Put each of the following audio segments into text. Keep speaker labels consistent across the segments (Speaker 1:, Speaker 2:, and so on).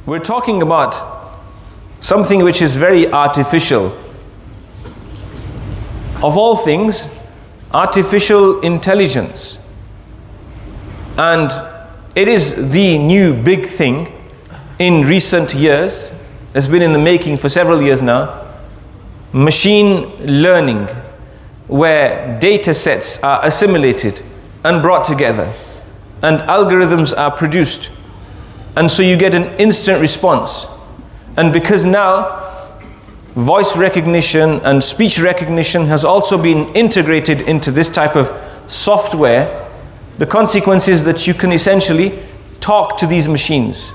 Speaker 1: We're talking about something which is very artificial. Of all things, artificial intelligence. And it is the new big thing in recent years. It's been in the making for several years now. Machine learning, where data sets are assimilated and brought together and algorithms are produced, and so you get an instant response. And because now voice recognition and speech recognition has also been integrated into this type of software, the consequence is that you can essentially talk to these machines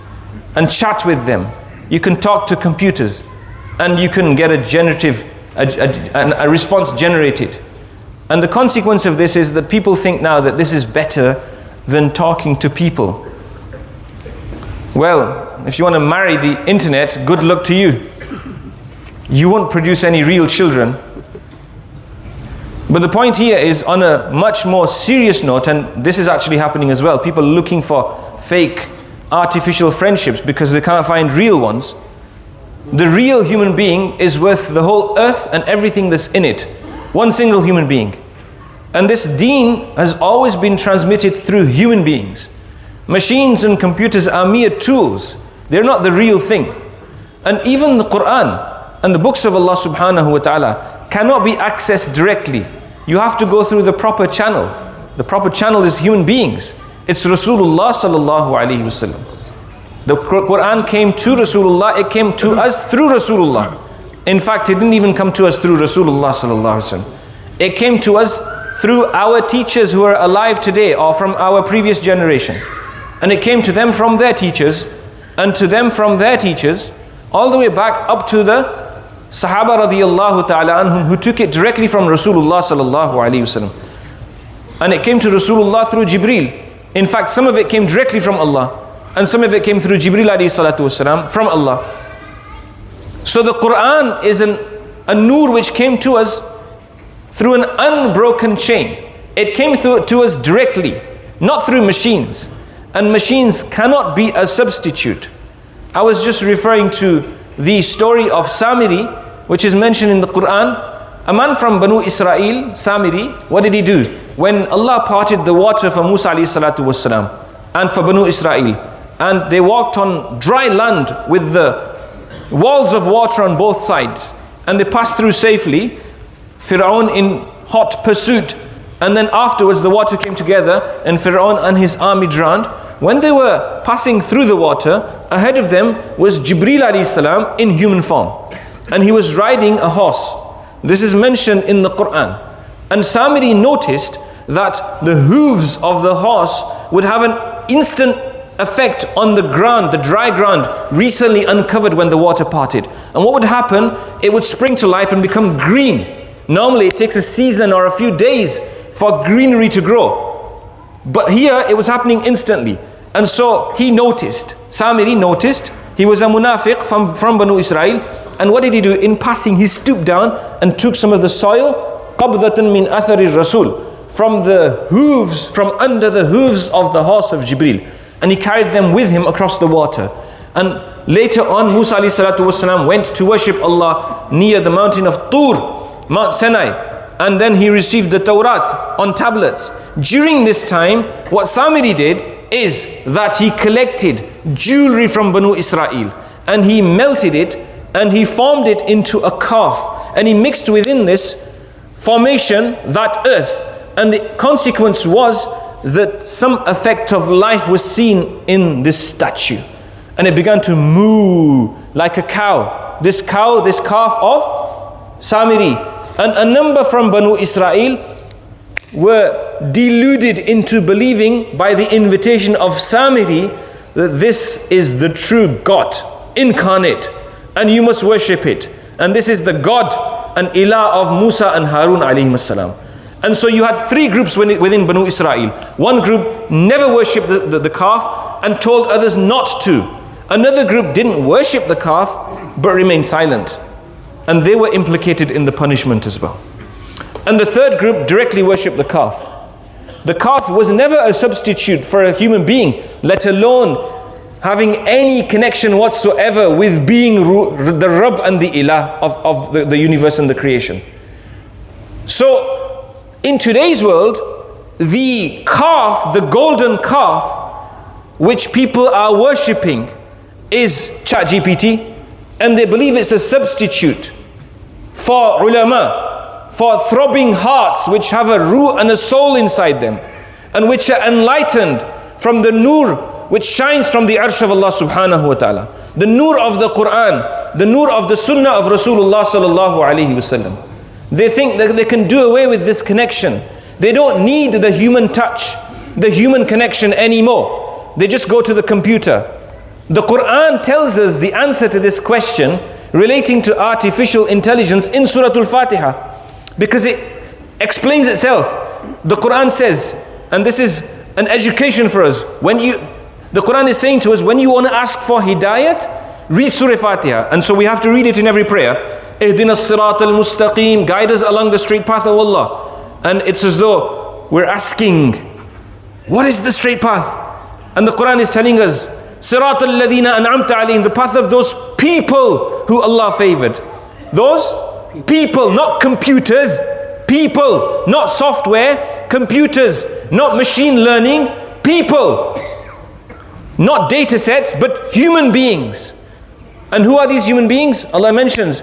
Speaker 1: and chat with them. You can talk to computers and you can get a response generated. And the consequence of this is that people think now that this is better than talking to people. Well, if you want to marry the internet, good luck to you. You won't produce any real children. But the point here is on a much more serious note, and this is actually happening as well. People looking for fake artificial friendships because they can't find real ones. The real human being is worth the whole earth and everything that's in it. One single human being. And this deen has always been transmitted through human beings. Machines and computers are mere tools. They're not the real thing. And even the Quran and the books of Allah subhanahu wa ta'ala cannot be accessed directly. You have to go through the proper channel. The proper channel is human beings. It's Rasulullah sallallahu alayhi wasallam. The Quran came to Rasulullah, it came to us through Rasulullah. In fact, it didn't even come to us through Rasulullah sallallahu alayhi wasallam. It came to us through our teachers who are alive today or from our previous generation. And it came to them from their teachers, and to them from their teachers, all the way back up to the Sahaba radiyallahu ta'ala anhum who took it directly from Rasulullah sallallahu alayhi wasallam. And it came to Rasulullah through Jibreel. In fact, some of it came directly from Allah, and some of it came through Jibreel alayhi salatu wasalam from Allah. So the Quran is a nur which came to us through an unbroken chain. It came to us directly, not through machines. And machines cannot be a substitute. I was just referring to the story of Samiri, which is mentioned in the Quran. A man from Banu Israel, Samiri, what did he do? When Allah parted the water for Musa alayhi salatu wasalam and for Banu Israel, and they walked on dry land with the walls of water on both sides, and they passed through safely, Fir'aun in hot pursuit, and then afterwards the water came together and Fir'aun and his army drowned. When they were passing through the water, ahead of them was Jibreel alayhi salam in human form, and he was riding a horse. This is mentioned in the Quran. And Samiri noticed that the hooves of the horse would have an instant effect on the ground, the dry ground recently uncovered when the water parted. And what would happen? It would spring to life and become green. Normally it takes a season or a few days for greenery to grow. But here it was happening instantly. And so he noticed, Samiri noticed, he was a munafiq from Banu Israel. And what did he do? In passing, he stooped down and took some of the soil, qabdatan min athari rasul, from the hooves, from under the hooves of the horse of Jibreel. And he carried them with him across the water. And later on, Musa alayhi salatu wasalam went to worship Allah near the mountain of Tur, Mount Sinai. And then he received the Tawrat on tablets. During this time, what Samiri did is that he collected jewelry from Banu Israel and he melted it and he formed it into a calf, and he mixed within this formation that earth, and the consequence was that some effect of life was seen in this statue, and it began to moo like a cow. This calf of Samiri. And a number from Banu Israel were deluded into believing by the invitation of Samiri that this is the true God incarnate and you must worship it. And this is the God and Ilah of Musa and Harun alayhim salam. And so you had three groups within Banu Israel. One group never worshipped the calf and told others not to. Another group didn't worship the calf but remained silent. And they were implicated in the punishment as well. And the third group directly worshipped the calf. The calf was never a substitute for a human being, let alone having any connection whatsoever with being the Rabb and the Ilah of the universe and the creation. So, in today's world, the calf, the golden calf, which people are worshipping is ChatGPT, and they believe it's a substitute for ulama, for throbbing hearts which have a ruh and a soul inside them, and which are enlightened from the nur which shines from the arsh of Allah subhanahu wa ta'ala, the nur of the Quran, the nur of the sunnah of Rasulullah sallallahu alayhi wasallam. They think that they can do away with this connection. They don't need the human touch, the human connection anymore. They just go to the computer. The Quran tells us the answer to this question relating to artificial intelligence in Surah Al-Fatiha, because it explains itself. The Quran says, and this is an education for us, the Quran is saying to us, when you want to ask for hidayat, read Surah Fatiha. And so we have to read it in every prayer. Ihdina as-sirat al-mustaqim, guide us along the straight path of Allah. And it's as though we're asking, what is the straight path? And the Quran is telling us, sirat al-ladhina an'amta alayhim, the path of those people who Allah favored. Those people, not computers. People, not software. Computers, not machine learning. People. Not data sets, but human beings. And who are these human beings? Allah mentions,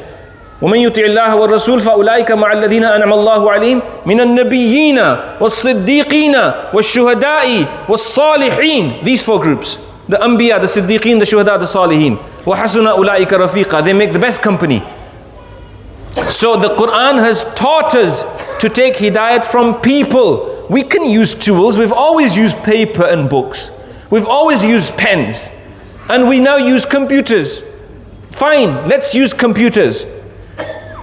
Speaker 1: وَمَنْ يُطِعِ اللَّهَ وَالرَّسُولَ فَأُولَٰئِكَ مَعَ الَّذِينَ أَنْعَمَ اللَّهُ عَلَيْهِمْ مِنَ النَّبِيِّينَ وَالصِّدِّيقِينَ وَالشُّهَدَاءِ وَالصَّالِحِينَ. These four groups. The Anbiya, the Siddiqeen, the Shuhada, the Salihin. وَحَسُنَ أُولَٰئِكَ رَفِيقًا. They make the best company. So the Quran has taught us to take hidayat from people. We can use tools. We've always used paper and books. We've always used pens. And we now use computers. Fine, let's use computers.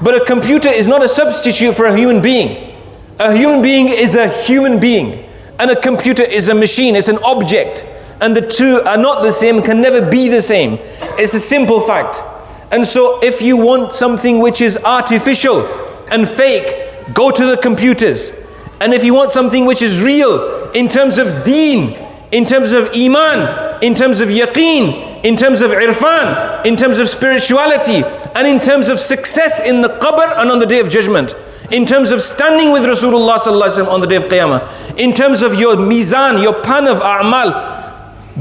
Speaker 1: But a computer is not a substitute for a human being. A human being is a human being. And a computer is a machine, it's an object. And the two are not the same, can never be the same. It's a simple fact. And so if you want something which is artificial and fake, go to the computers. And if you want something which is real in terms of deen, in terms of iman, in terms of yaqeen, in terms of irfan, in terms of spirituality, and in terms of success in the qabr and on the day of judgment, in terms of standing with Rasulullah sallallahu alaihi wasallam on the day of Qiyamah, in terms of your mizan, your pan of a'mal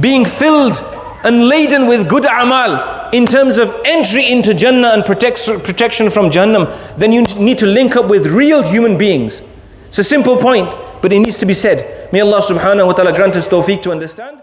Speaker 1: being filled and laden with good a'mal, in terms of entry into Jannah and protection from Jahannam, then you need to link up with real human beings. It's a simple point, but it needs to be said. May Allah subhanahu wa ta'ala grant us tawfiq to understand.